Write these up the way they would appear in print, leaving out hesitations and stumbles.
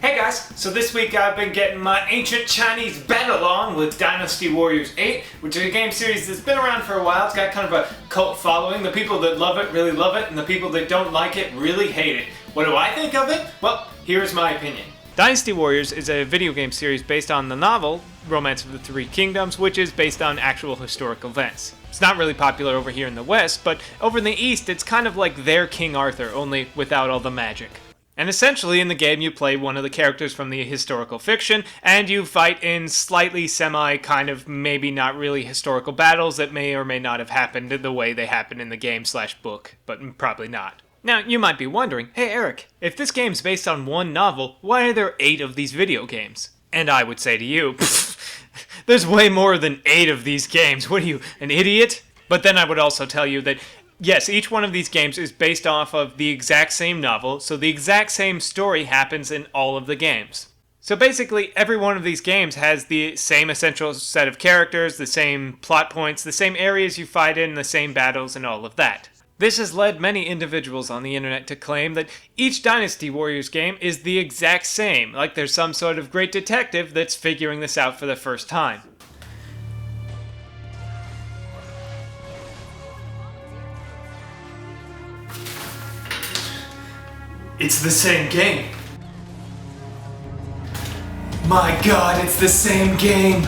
Hey guys, so this week I've been getting my ancient Chinese battle on with Dynasty Warriors 8, which is a game series that's been around for a while. It's got kind of a cult following. The people that love it really love it, and the people that don't like it really hate it. What do I think of it? Well, here's my opinion. Dynasty Warriors is a video game series based on the novel Romance of the Three Kingdoms, which is based on actual historical events. It's not really popular over here in the West, but over in the East it's kind of like their King Arthur, only without all the magic. And essentially in the game you play one of the characters from the historical fiction, and you fight in slightly kind of maybe not really historical battles that may or may not have happened the way they happen in the game/book, but probably not. Now, you might be wondering, hey Eric, if this game's based on one novel, why are there 8 of these video games? And I would say to you, there's way more than 8 of these games. What are you, an idiot? But then I would also tell you that yes, each one of these games is based off of the exact same novel, so the exact same story happens in all of the games. So basically, every one of these games has the same essential set of characters, the same plot points, the same areas you fight in, the same battles, and all of that. This has led many individuals on the internet to claim that each Dynasty Warriors game is the exact same, like there's some sort of great detective that's figuring this out for the first time. It's the same game. My God, it's the same game.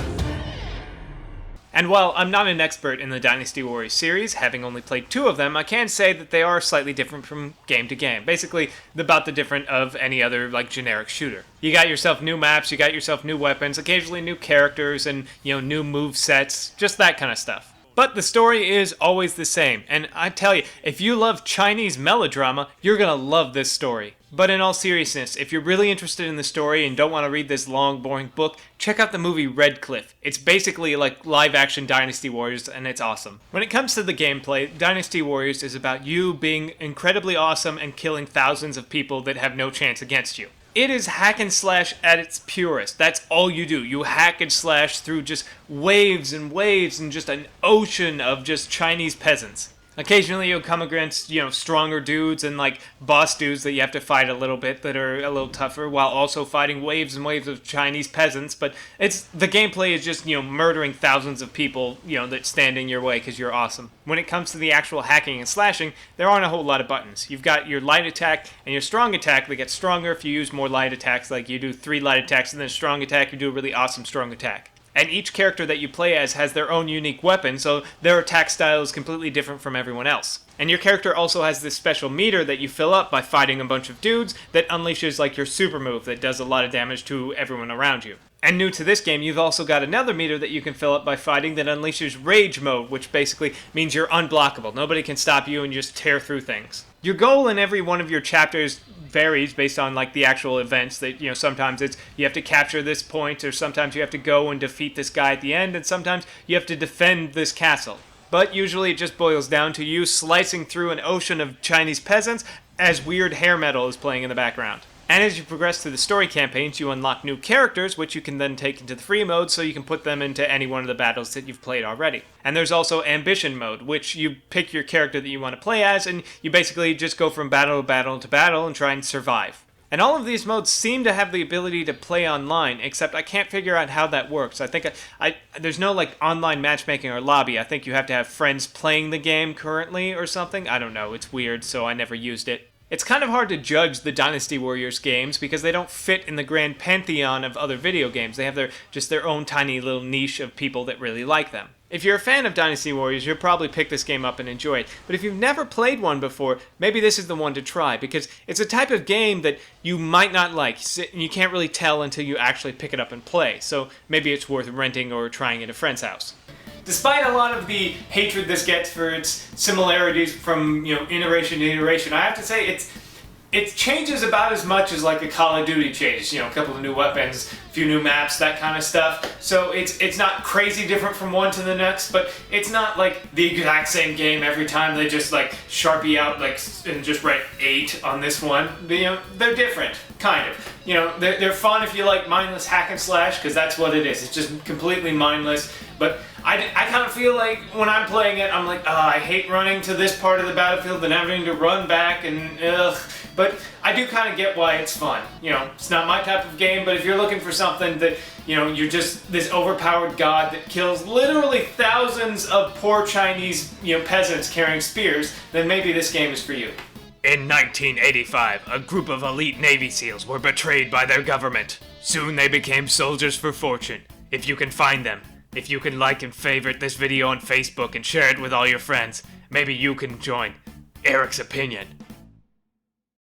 And while I'm not an expert in the Dynasty Warriors series, having only played 2 of them, I can say that they are slightly different from game to game. Basically, about the different of any other generic shooter. You got yourself new maps, you got yourself new weapons, occasionally new characters, and new move sets, just that kind of stuff. But the story is always the same, and I tell you, if you love Chinese melodrama, you're gonna love this story. But in all seriousness, if you're really interested in the story and don't want to read this long, boring book, check out the movie Red Cliff. It's basically like live-action Dynasty Warriors, and it's awesome. When it comes to the gameplay, Dynasty Warriors is about you being incredibly awesome and killing thousands of people that have no chance against you. It is hack and slash at its purest. That's all you do. You hack and slash through just waves and waves and just an ocean of just Chinese peasants. Occasionally you'll come against, stronger dudes and boss dudes that you have to fight a little bit that are a little tougher while also fighting waves and waves of Chinese peasants, but the gameplay is just, murdering thousands of people, that stand in your way because you're awesome. When it comes to the actual hacking and slashing, there aren't a whole lot of buttons. You've got your light attack and your strong attack that gets stronger if you use more light attacks, like you do 3 light attacks and then a strong attack, you do a really awesome strong attack. And each character that you play as has their own unique weapon, so their attack style is completely different from everyone else. And your character also has this special meter that you fill up by fighting a bunch of dudes that unleashes your super move that does a lot of damage to everyone around you. And new to this game, you've also got another meter that you can fill up by fighting that unleashes Rage Mode, which basically means you're unblockable. Nobody can stop you and you just tear through things. Your goal in every one of your chapters varies based on the actual events that, sometimes it's you have to capture this point, or sometimes you have to go and defeat this guy at the end, and sometimes you have to defend this castle. But usually it just boils down to you slicing through an ocean of Chinese peasants as weird hair metal is playing in the background. And as you progress through the story campaigns, you unlock new characters, which you can then take into the free mode so you can put them into any one of the battles that you've played already. And there's also ambition mode, which you pick your character that you want to play as, and you basically just go from battle to battle to battle and try and survive. And all of these modes seem to have the ability to play online, except I can't figure out how that works. I think there's no online matchmaking or lobby. I think you have to have friends playing the game currently or something. I don't know, it's weird, so I never used it. It's kind of hard to judge the Dynasty Warriors games because they don't fit in the grand pantheon of other video games. They have their own tiny little niche of people that really like them. If you're a fan of Dynasty Warriors, you'll probably pick this game up and enjoy it. But if you've never played one before, maybe this is the one to try, because it's a type of game that you might not like. You can't really tell until you actually pick it up and play. So maybe it's worth renting or trying at a friend's house. Despite a lot of the hatred this gets for its similarities from iteration to iteration, I have to say it changes about as much as a Call of Duty changes. A couple of new weapons, a few new maps, that kind of stuff. So it's not crazy different from one to the next, but it's not the exact same game every time. They just Sharpie out and just write 8 on this one. They're different, kind of. They're fun if you like mindless hack and slash, because that's what it is. It's just completely mindless. But I kind of feel like when I'm playing it, I'm like, I hate running to this part of the battlefield and having to run back and ugh. But I do kind of get why it's fun. It's not my type of game, but if you're looking for something that, you're just this overpowered god that kills literally thousands of poor Chinese, peasants carrying spears, then maybe this game is for you. In 1985, a group of elite Navy SEALs were betrayed by their government. Soon they became soldiers for fortune. If you can find them, if you can like and favorite this video on Facebook and share it with all your friends, maybe you can join Eric's Opinion.